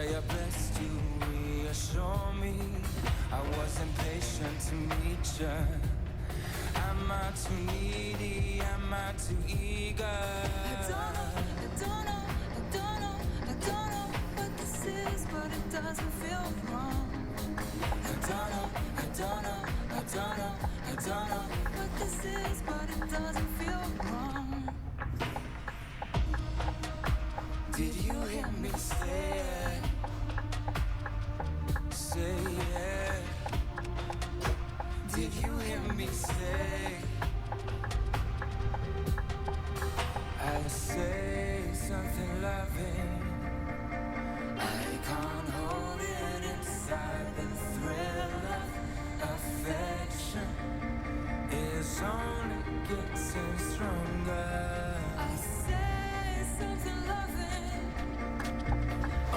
try your best to reassure me. I wasn't patient to meet you. Am I too needy? Am I too eager? I don't know, I don't know, I don't know, I don't know what this is, but it doesn't feel wrong. I don't know, I don't know, I don't know, I don't know what this is, but it doesn't feel wrong. Did you hear me say it? Say it. Did you hear me say? I say something loving. I can't hold it inside. The thrill of affection is only getting stronger. I say something loving.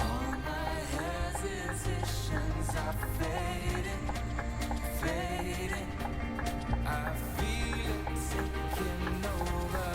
All my hesitations are fading, fading. I feel it taking over.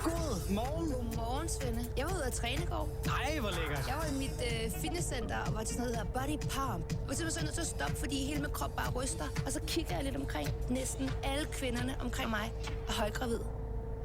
Godmorgen, Svende. Jeg var ude at træne i går. Nej, hvor lækkert. Jeg var i mit fitnesscenter og var til sådan noget, der hedder Body Pump. Og så var jeg så nødt til at stoppe, fordi hele min krop bare ryster. Og så kigger jeg lidt omkring. Næsten alle kvinderne omkring mig er højgravide.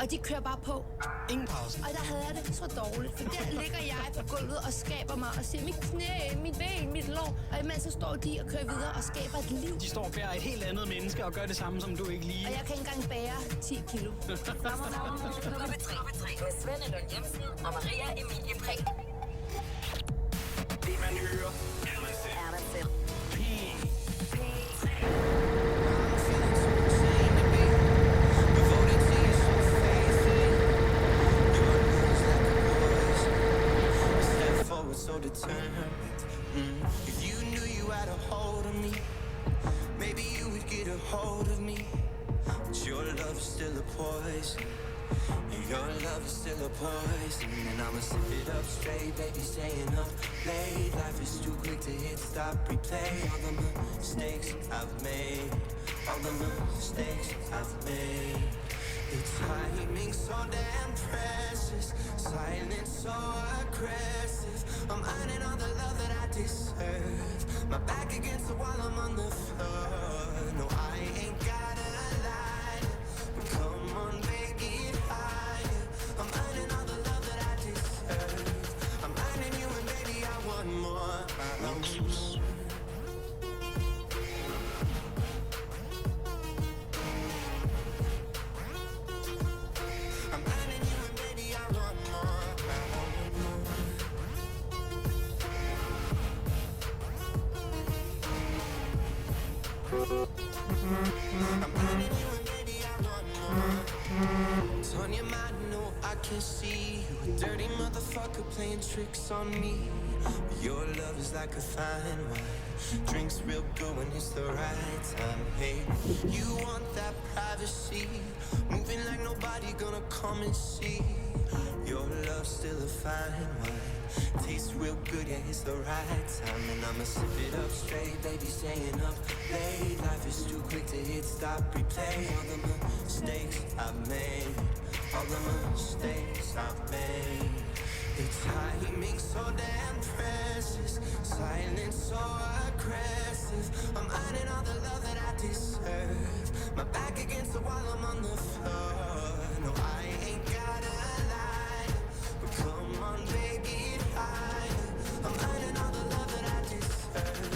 Og de kører bare på. Ingen pause. Og der havde jeg det så dårligt, for der ligger jeg på gulvet og skaber mig og siger, mit knæ, mit ben, mit lår. Og imens så står de og kører videre og skaber et liv. De står og bærer et helt andet menneske og gør det samme, som du ikke lige... Og jeg kan ikke engang bære 10 kilo. Klub 3 med Svende Lund Jensen og Maria Emilie Præh. Det man hører, er man selv. So determined. If you knew you had a hold of me, maybe you would get a hold of me. But your love is still a poison. Your love is still a poison. And I'ma sip it up straight, baby, staying up late. Life is too quick to hit stop, replay. All the mistakes I've made, all the mistakes I've made. The timing so damn precious, silence so aggressive. I'm earning all the love that I deserve. My back against the wall, I'm on the floor. No, I ain't gotta lie, but come on, make it higher. I'm earning all the love that I deserve. I'm earning you, and baby, I want more. It's on your mind, no, I can see you. A dirty motherfucker playing tricks on me. Your love is like a fine wine, drinks real good when it's the right time. Hey, you want that privacy, moving like nobody gonna come and see. Your love's still a fine wine, tastes real good, yeah, it's the right time. And I'ma sip it up straight, baby, staying up late. Life is too quick to hit stop, replay. All the mistakes I've made, all the mistakes I've made. The timing so damn precious, silence so aggressive. I'm earning all the love that I deserve. My back against the wall, I'm on the floor. No, I ain't gotta lie, but come on, baby, it higher. I'm earning all the love that I deserve.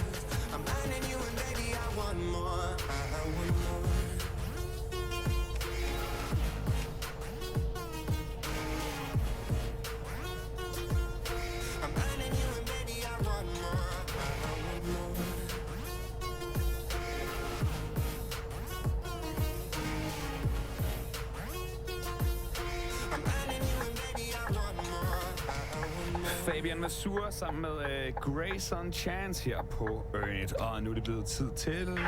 I'm earning you, and baby, I want more. I want more. I'm earning you, and baby, I want more. I want more. I'm earning Fabian Masur sammen med Grayson Chance her på Earn It. Og nu er det blevet tid til...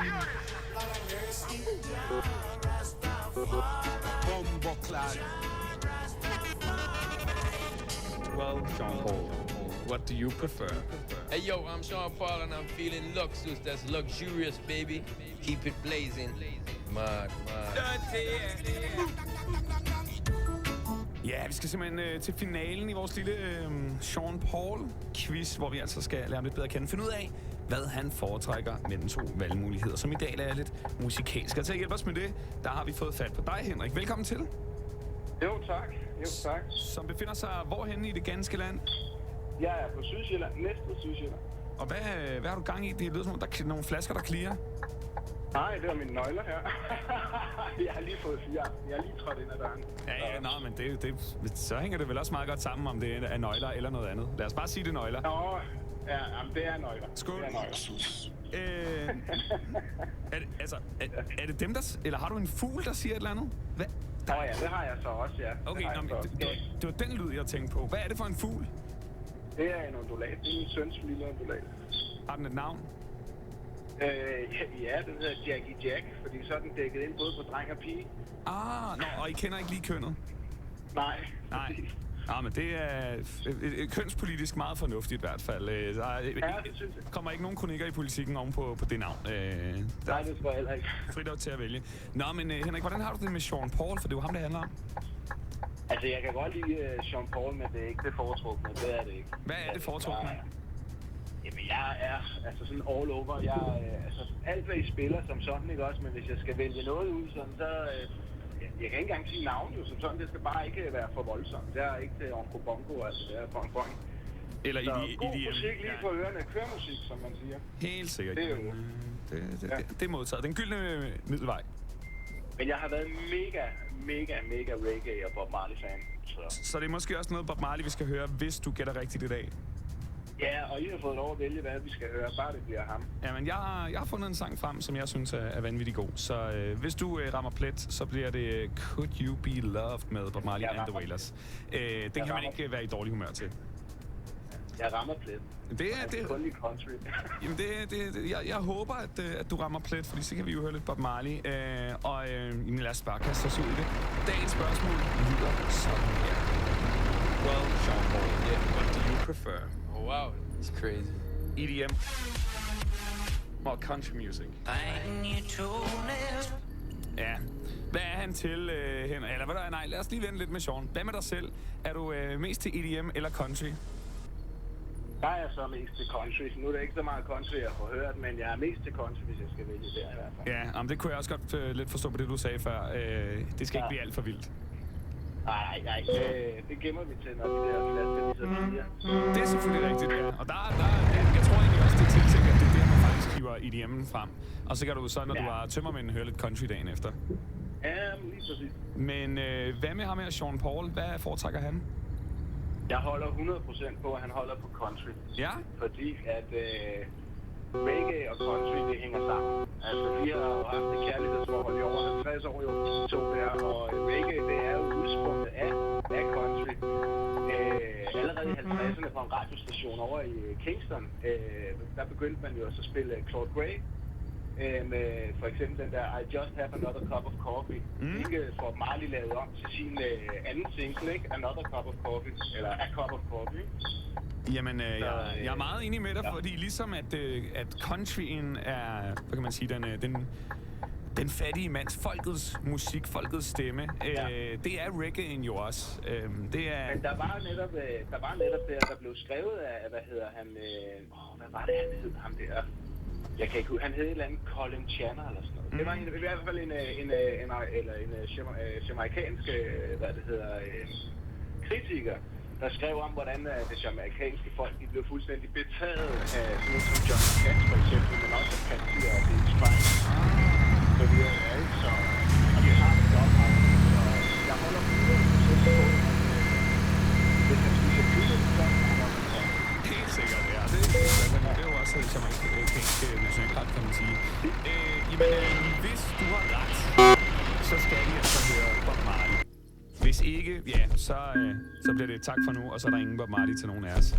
Well, Sean Paul, what do you prefer? Hey yo, I'm Sean Paul and I'm feeling luxurious. That's luxurious, baby. Keep it blazing. Mad. Ja, vi skal simpelthen til finalen i vores lille Sean Paul-quiz, hvor vi altså skal lære ham lidt bedre at kende. Finde ud af, hvad han foretrækker mellem to valgmuligheder, som i dag er lidt musikalsk. Og til at hjælpe os med det, der har vi fået fat på dig, Henrik. Velkommen til. Jo, tak. Som befinder sig hvorhenne i det ganske land? Jeg er på Sydsjælland, næsten Sydsjælland. Og hvad har du gang i? Det lyder som om, der er nogle flasker, der klirrer. Nej, det var mine nøgler her. Jeg har lige fået 4. Jeg har lige trådt ind ad døren. Ja, men så hænger det vel også meget godt sammen, om det er nøgler eller noget andet. Lad os bare sige, det er nøgler. Nå, ja, jamen, det er nøgler. Skål. Det er nøgler. Er det dem, der... Eller har du en fugl, der siger et eller andet? Hvad? Ja, det har jeg så også, ja. Okay, det var den lyd, jeg tænkte på. Hvad er det for en fugl? Det er en undulat. Det er min søns lille undulat. Har den et navn? Ja, den hedder Jackie Jack, fordi så er den dækket ind både på dreng og pige. Og I kender ikke lige kønnet? Nej. Men det er kønspolitisk meget fornuftigt i hvert fald. Der det synes jeg. Kommer ikke nogen kronikker i politikken oven på det navn. Nej, det tror jeg heller ikke. Frit til at vælge. Nå, men Henrik, hvordan har du det med Sean Paul? For det er jo ham, det handler om. Altså, jeg kan godt lide Sean Paul, men det er ikke det foretrukne. Det er det ikke. Hvad er det foretrukne? Jamen, jeg er altså sådan all over. Alt hvad I spiller som sådan, ikke også? Men hvis jeg skal vælge noget ud, sådan, så... Jeg kan ikke engang sige navn jo som sådan. Det skal bare ikke være for voldsomt. Det er ikke til Onko Bongo, altså det er bong. Eller god musik lige på ørerne. Kørmusik, som man siger. Helt sikkert. Det er jo... Det er modtaget. Den gyldne middelvej. Men jeg har været mega reggae og Bob Marley-fan. Så det er måske også noget Bob Marley, vi skal høre, hvis du gætter rigtigt i dag. Ja, og I har fået lov at vælge, hvad vi skal høre. Bare det bliver ham. Jamen, jeg har fundet en sang frem, som jeg synes er vanvittig god. Så hvis du rammer plet, så bliver det Could You Be Loved med Bob Marley and the Wailers. Den kan man ikke være i dårlig humør til. Jeg rammer plet. Det er kun lige country. Jamen, jeg håber, at du rammer plet, fordi så kan vi jo høre lidt Bob Marley. Lad os bare kaste os ud i det. Dagens spørgsmål lyder sådan her. Well, Sean Paul, what do you prefer? Oh, wow, it's crazy. EDM or country music? Ja. Hvad er han til, Henrik? Eller nej, lad os lige vente lidt med Sean. Hvad med dig selv? Er du mest til EDM eller country? Jeg er så mest til country. Nu er det ikke så meget country, jeg får hørt, men jeg er mest til country, hvis jeg skal vælge der i hvert fald. Ja, det kunne jeg også godt lidt forstå på det, du sagde før. Det skal ikke blive alt for vildt. Nej, det gemmer vi til, når vi der flasker ligesom siger. Det er selvfølgelig rigtigt, ja. Og jeg tror egentlig også, det er tiltænkt, at det er der, man faktisk hiver EDM'en frem. Og så kan du så, når du har tømmermænd, høre lidt country dagen efter. Ja, lige præcis. Men hvad med ham her, Sean Paul? Hvad foretrækker han? Jeg holder 100% på, at han holder på country. Ja? Fordi at reggae og country, det hænger sammen. Altså, vi har jo haft et kærlighedsforhold i over 50 år, to der, og reggae, det er jo udsprunget af country. Allerede i 50'erne på en radiostation over i Kingston, der begyndte man jo også at spille Claude Gray. Med for eksempel den der I Just Have Another Cup of Coffee. Ikke for Marley lavet om til sin anden single, ikke? Another Cup of Coffee, eller A Cup of Coffee. Jamen, jeg er meget enig med dig, fordi ligesom at countryen er, hvad kan man sige, den fattige mands, folkets musik, folkets stemme, det er reggae'en jo også. Det er... Men der var netop der blev skrevet af, hvad hedder han, hvad var det, han hed, ham der? Jeg kan ikke huske, han hed et eller andet Colin Channer eller sådan noget. Det var i hvert fald en jamaikansk, kritiker, der skrev om, hvordan det jamaikanske folk de blev fuldstændig betaget af sådan noget som John Cash for eksempel, men også af Katia og Bill Spine. Så vi er ikke så... Og det har vi godt haft. Så jeg holder 100% på, hvis han spiser pille, så har man det. Helt sikkert, ja. Det er jo også jamaikansk nationalret, kan man sige. Jamen, hvis du har ret, så skal vi altså høre Bob Marley. hvis ikke, ja, så bliver det tak for nu, og så er der ingen Bob Marley til nogen af os.